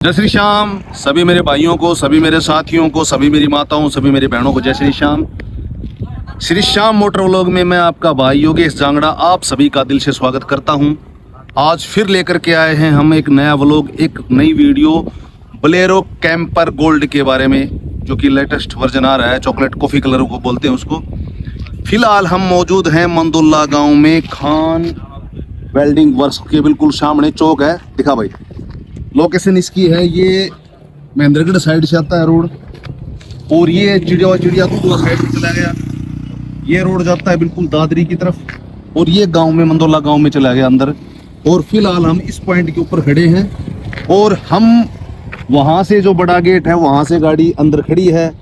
जय श्री श्याम। सभी मेरे भाइयों को, सभी मेरे साथियों को, सभी मेरी माताओं, सभी मेरी बहनों को जय श्री श्याम। श्री श्याम मोटर व्लॉग में मैं आपका भाई योगेश जांगड़ा आप सभी का दिल से स्वागत करता हूं। आज फिर लेकर के आए हैं हम एक नया व्लॉग, एक नई वीडियो बोलेरो कैंपर गोल्ड के बारे में, जो कि लेटेस्ट वर्जन आ रहा है। चॉकलेट कॉफ़ी कलर को बोलते हैं उसको। फिलहाल हम मौजूद हैं मंदुल्ला गाँव में, खान वेल्डिंग वर्क्स के बिल्कुल सामने चौक है। दिखा भाई, लोकेशन इसकी है, ये महेंद्रगढ़ साइड से आता है रोड, और ये चिड़िया दूधवा साइड से चला गया। ये रोड जाता है बिल्कुल दादरी की तरफ, और ये गांव में मंदोला गांव में चला गया अंदर। और फिलहाल हम इस पॉइंट के ऊपर खड़े हैं, और हम वहां से जो बड़ा गेट है वहां से गाड़ी अंदर खड़ी है।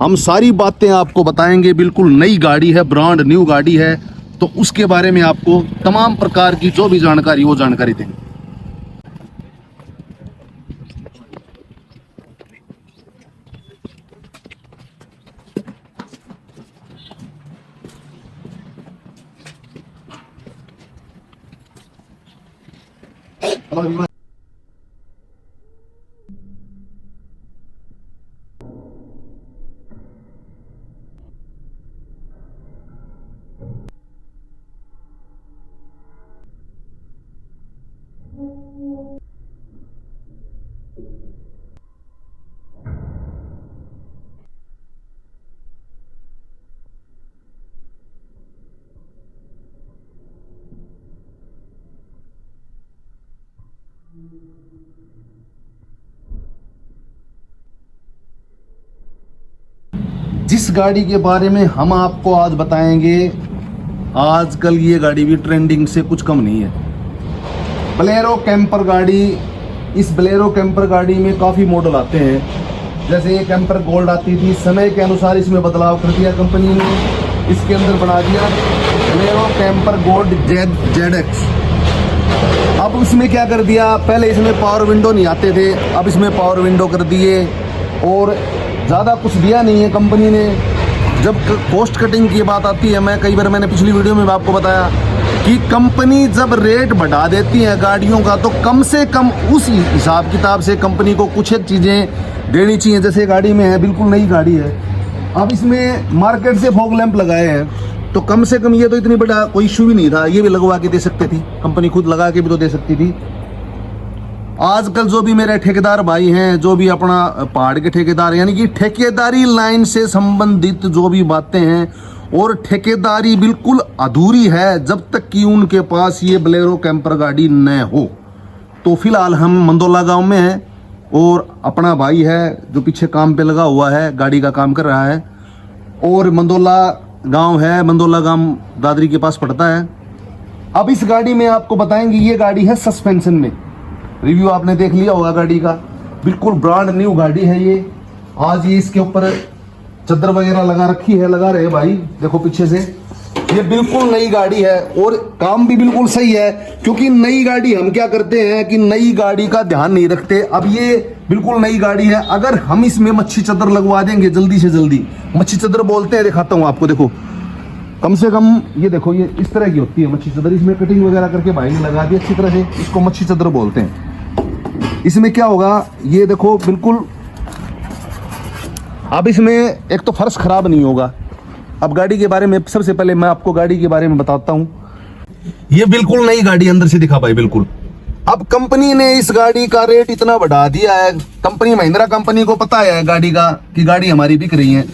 हम सारी बातें आपको बताएंगे। बिल्कुल नई गाड़ी है, ब्रांड न्यू गाड़ी है, तो उसके बारे में आपको तमाम प्रकार की जो भी जानकारी वो जानकारी देंगे। जिस गाड़ी के बारे में हम आपको आज बताएंगे, आजकल ये गाड़ी भी ट्रेंडिंग से कुछ कम नहीं है। बोलेरो कैंपर गाड़ी। इस बोलेरो कैंपर गाड़ी में काफ़ी मॉडल आते हैं। जैसे ये कैंपर गोल्ड आती थी, समय के अनुसार इसमें बदलाव कर दिया कंपनी ने, इसके अंदर बना दिया बोलेरो कैंपर गोल्ड ZX। अब इसमें क्या कर दिया, पहले इसमें पावर विंडो नहीं आते थे, अब इसमें पावर विंडो कर दिए, और ज़्यादा कुछ दिया नहीं है कंपनी ने। जब कॉस्ट कटिंग की बात आती है, मैंने पिछली वीडियो में आपको बताया कि कंपनी जब रेट बढ़ा देती है गाड़ियों का, तो कम से कम उस हिसाब किताब से कंपनी को कुछ एक चीज़ें देनी चाहिए। जैसे गाड़ी में है, बिल्कुल नई गाड़ी है, अब इसमें मार्केट से फॉग लैंप लगाए हैं, तो कम से कम ये तो इतनी बड़ा कोई इशू भी नहीं था, ये भी लगवा के दे सकते थी, कंपनी खुद लगा के भी तो दे सकती थी। आजकल जो भी मेरे ठेकेदार भाई हैं, जो भी अपना पहाड़ के ठेकेदार, यानी कि ठेकेदारी लाइन से संबंधित जो भी बातें हैं, और ठेकेदारी बिल्कुल अधूरी है जब तक कि उनके पास ये बोलेरो कैंपर गाड़ी न हो। तो फिलहाल हम मंदोला गांव में हैं, और अपना भाई है जो पीछे काम पे लगा हुआ है, गाड़ी का काम कर रहा है। और मंदोला गांव है, मंदोला गांव दादरी के पास पड़ता है। अब इस गाड़ी में आपको बताएंगे, ये गाड़ी है सस्पेंशन में। रिव्यू आपने देख लिया होगा गाड़ी का, बिल्कुल ब्रांड न्यू गाड़ी है ये। आज ये इसके ऊपर चद्दर वगैरह लगा रखी है, लगा रहे भाई, देखो पीछे से। ये बिल्कुल नई गाड़ी है, और काम भी बिल्कुल सही है, क्योंकि नई गाड़ी हम क्या करते हैं कि नई गाड़ी का ध्यान नहीं रखते। अब ये बिल्कुल नई गाड़ी है, अगर हम इसमें मच्छी चद्दर लगवा देंगे जल्दी से जल्दी, मच्छी चद्दर बोलते हैं, दिखाता हूँ आपको, देखो कम से कम ये देखो, ये इस तरह की होती है मच्छी चद्दर। इसमें कटिंग वगैरह करके भाई ने लगा दी अच्छी तरह से, इसको मच्छी चद्दर बोलते हैं। इसमें क्या होगा, ये देखो बिल्कुल, अब इसमें एक तो फर्श खराब नहीं होगा। अब गाड़ी के बारे में सबसे पहले मैं आपको गाड़ी के बारे में बताता हूं। ये बिल्कुल नई गाड़ी अंदर से दिखा भाई, बिल्कुल। अब कंपनी ने इस गाड़ी का रेट इतना बढ़ा दिया है, कंपनी महिंद्रा कंपनी को पता है गाड़ी का कि गाड़ी हमारी बिक रही है।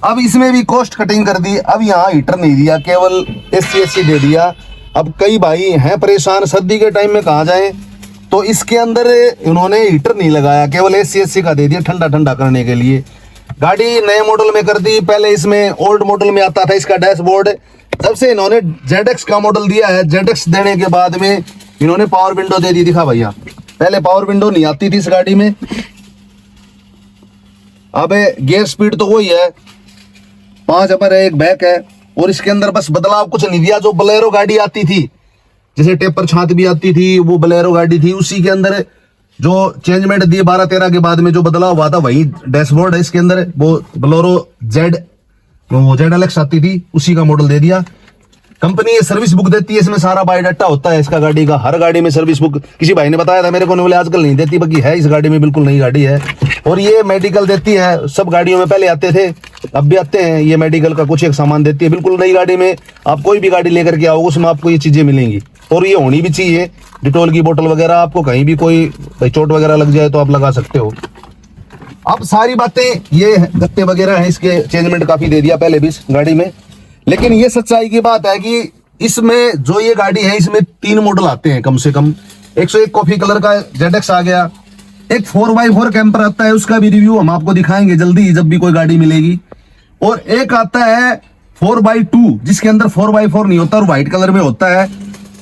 अब इसमें भी कॉस्ट कटिंग कर दी। अब यहाँ हीटर नहीं दिया, केवल AC दे दिया। अब कई भाई हैं परेशान, सर्दी के टाइम में कहाँ जाएं, तो इसके अंदर इन्होंने हीटर नहीं लगाया, केवल AC का दे दिया ठंडा ठंडा करने के लिए। गाड़ी नए मॉडल में कर दी। पहले इसमें ओल्ड मॉडल में आता था इसका डैशबोर्ड, जब से इन्होंने ZX का मॉडल दिया है, ZX देने के बाद में इन्होंने पावर विंडो दे दी। दिखा भैया, पहले पावर विंडो नहीं आती थी इस गाड़ी में। अब गियर स्पीड तो वही है, 5 अपर है, 1 बैक है, और इसके अंदर बस बदलाव कुछ नहीं दिया। जो बोलेरो गाड़ी आती थी, जैसे टेपर छात भी आती थी, वो बोलेरो गाड़ी थी, उसी के अंदर जो चेंजमेंट दिए 12-13 के बाद में जो बदलाव हुआ था, वही डैशबोर्ड है इसके अंदर। वो बोलेरो ZLX आती थी, उसी का मॉडल दे दिया। कंपनी ये सर्विस बुक देती है, इसमें सारा बायोडाटा होता है इसका गाड़ी का। हर गाड़ी में सर्विस बुक, किसी भाई ने बताया था मेरे को, बोले आजकल नहीं देती, बाकी है इस गाड़ी में, बिल्कुल नई गाड़ी है। और ये मेडिकल देती है, सब गाड़ियों में पहले आते थे, अब भी आते हैं, ये मेडिकल का कुछ एक सामान देती है। बिल्कुल नई गाड़ी में आप कोई भी गाड़ी लेकर के आओ, उसमें आपको ये चीजें मिलेंगी। और ये होनी भी चाहिए, डिटोल की बोतल वगैरह, आपको कहीं भी कोई चोट वगैरह लग जाए तो आप लगा सकते हो। अब सारी बातें, ये गत्ते वगैरह हैं, इसके चेंजमेंट काफी दे दिया पहले भी इस गाड़ी में। लेकिन ये सच्चाई की बात है कि इसमें जो ये गाड़ी है, इसमें 3 मॉडल आते हैं कम से कम। 101 कॉफी कलर का ZX आ गया, एक 4x4 कैंपर आता है, उसका भी रिव्यू हम आपको दिखाएंगे जल्दी जब भी कोई गाड़ी मिलेगी। और एक आता है 4x2, जिसके अंदर 4x4 नहीं होता और व्हाइट कलर में होता है।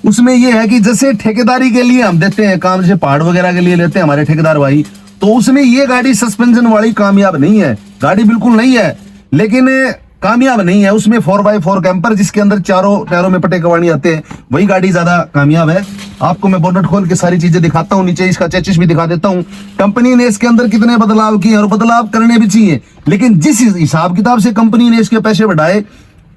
उसमें ये है कि जैसे ठेकेदारी के लिए हम देते हैं काम, जैसे पहाड़ वगैरह के लिए लेते हैं हमारे ठेकेदार भाई, तो उसमें ये गाड़ी सस्पेंशन वाली कामयाब नहीं है। गाड़ी बिल्कुल नहीं है, लेकिन कामयाब नहीं है। उसमें 4x4 कैंपर, जिसके अंदर चारों टायरों में पटे कवानी आते हैं, वही गाड़ी ज्यादा कामयाब है। आपको मैं बोनट खोल के सारी चीजें दिखाता हूँ, नीचे इसका चेसिस भी दिखा देता हूँ। कंपनी ने इसके अंदर कितने बदलाव किए, और बदलाव करने भी चाहिए, लेकिन जिस हिसाब किताब से कंपनी ने इसके पैसे बढ़ाए,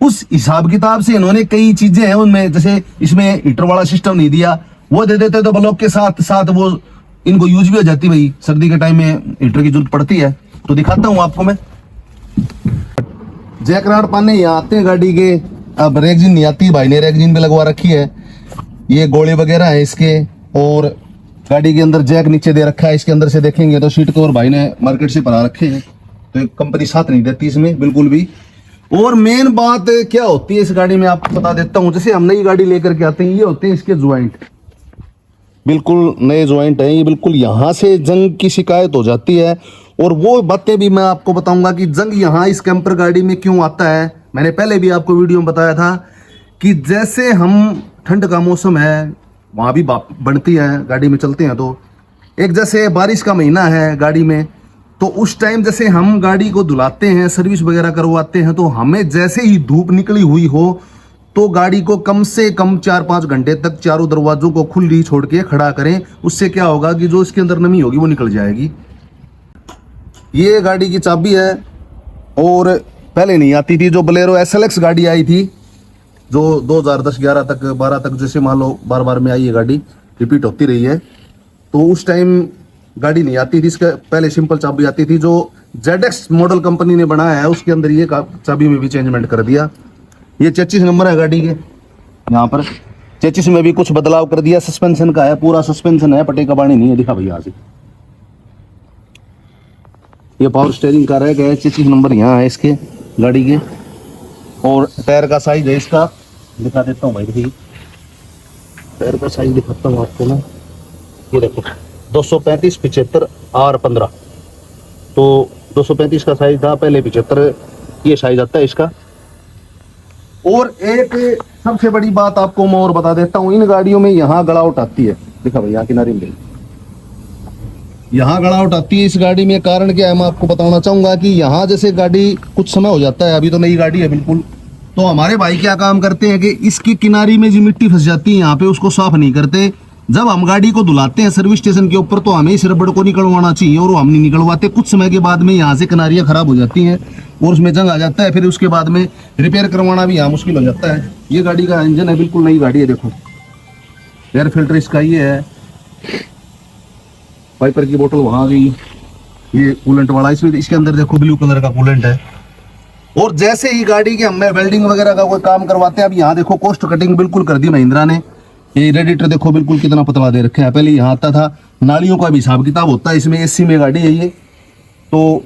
उस हिसाब किताब से इन्होंने कई चीजें हैं उनमें, जैसे इसमें हीटर वाला सिस्टम नहीं दिया, वो दे देते तो ब्लॉक के साथ साथ वो इनको यूज भी हो जाती। भाई सर्दी के टाइम में हीटर की जरूरत पड़ती है, तो दिखाता हूँ आपको मैं। जैक राड पाने यहाँ आते हैं गाड़ी के। अब रेगजिन नहीं आती, भाई ने रेगजिन भी लगवा रखी है। ये गोले वगैरह है इसके, और गाड़ी के अंदर जैक नीचे दे रखा है। इसके अंदर से देखेंगे तो सीट कवर भाई ने मार्केट से भरा रखे हैं, तो कंपनी साथ नहीं देती इसमें बिल्कुल भी। और मेन बात क्या होती है इस गाड़ी में, आपको बता देता हूँ। जैसे हम नई गाड़ी लेकर के आते हैं, ये होते हैं इसके ज्वाइंट, बिल्कुल नए ज्वाइंट हैं ये। बिल्कुल यहाँ से जंग की शिकायत हो जाती है, और वो बातें भी मैं आपको बताऊंगा कि जंग यहाँ इस कैंपर गाड़ी में क्यों आता है। मैंने पहले भी आपको वीडियो में बताया था कि जैसे हम ठंड का मौसम है, वहाँ भी बनती है, गाड़ी में चलते हैं तो एक जैसे बारिश का महीना है गाड़ी में, तो उस टाइम जैसे हम गाड़ी को धुलाते हैं, सर्विस वगैरह करवाते हैं, तो हमें जैसे ही धूप निकली हुई हो तो गाड़ी को कम से कम 4-5 घंटे तक चारों दरवाजों को खुली छोड़ के खड़ा करें। उससे क्या होगा कि जो इसके अंदर नमी होगी वो निकल जाएगी। ये गाड़ी की चाबी है, और पहले नहीं आती थी। जो बोलेरो SLX गाड़ी आई थी, जो 2010, 11 तक, 12 तक, जैसे मान लो बार बार में आई ये गाड़ी, रिपीट होती रही है, तो उस टाइम गाड़ी नहीं आती थी। इसके पहले सिंपल चाबी आती थी। जो ZX मॉडल कंपनी ने बनाया है, उसके अंदर ये चाबी में भी चेंजमेंट कर दिया। ये 33 नंबर है गाड़ी के, यहाँ पर 33 में भी कुछ बदलाव कर दिया। सस्पेंशन का है, पूरा सस्पेंशन है, पटे कबाड़ी नहीं है। दिखा भैया से, ये पावर स्टीयरिंग का रह गया। 33 नंबर यहाँ है इसके गाड़ी के। और टायर का साइज है इसका, दिखा देता हूँ भाई। देखिए टायर का साइज दिखाता हूँ आपको ना, ये देखो 235/75 R15, तो 235 का साइज था पहले, 75 ये साइज आता है इसका। और एक सबसे बड़ी बात आपको मैं और बता देता हूँ, इन गाड़ियों में यहाँ गड़ावट आती है। देखा भैया किनारे में, यहाँ गड़ावट आती है इस गाड़ी में। कारण क्या है मैं आपको बताना चाहूंगा कि यहाँ जैसे गाड़ी कुछ समय हो जाता है, अभी तो नई गाड़ी है बिल्कुल, तो हमारे भाई क्या काम करते हैं कि इसकी किनारी में जो मिट्टी फंस जाती है यहाँ पे, उसको साफ नहीं करते। जब हम गाड़ी को धुलाते हैं सर्विस स्टेशन के ऊपर, तो हमें इस रबड़ को निकलवाना चाहिए, और वो हम नहीं निकलवाते। कुछ समय के बाद में यहाँ से किनारियाँ खराब हो जाती हैं और उसमें जंग आ जाता है। फिर उसके बाद में रिपेयर करवाना भी यहाँ मुश्किल हो जाता है। ये गाड़ी का इंजन है, बिल्कुल नई गाड़ी है। देखो एयर फिल्टर इसका ये है, वाइपर की बोतल वहाँ आ गई, ये कूलेंट वाला, इसमें इसके अंदर देखो ब्लू कलर का कूलेंट है। और जैसे ही गाड़ी के हमें वेल्डिंग वगैरह का कोई काम करवाते हैं, अब यहाँ देखो कोस्ट कटिंग बिल्कुल कर दी महिंद्रा ने। ये रेडिएटर देखो बिल्कुल कितना पतला दे रखे हैं। पहले यहाँ आता था, नालियों का भी हिसाब किताब होता है इसमें। AC में गाड़ी है ये, तो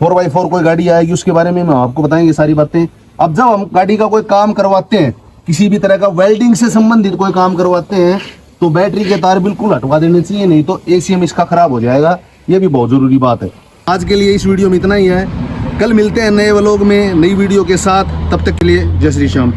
4x4 कोई गाड़ी आएगी उसके बारे में मैं आपको बताएंगे सारी बातें। अब जब हम गाड़ी का कोई काम करवाते हैं, किसी भी तरह का वेल्डिंग से संबंधित कोई काम करवाते हैं, तो बैटरी के तार बिल्कुल हटवा देने चाहिए, नहीं तो ACM इसका खराब हो जाएगा। ये भी बहुत जरूरी बात है। आज के लिए इस वीडियो में इतना ही है, कल मिलते हैं नए व्लॉग में नई वीडियो के साथ। तब तक के लिए जय श्री श्याम।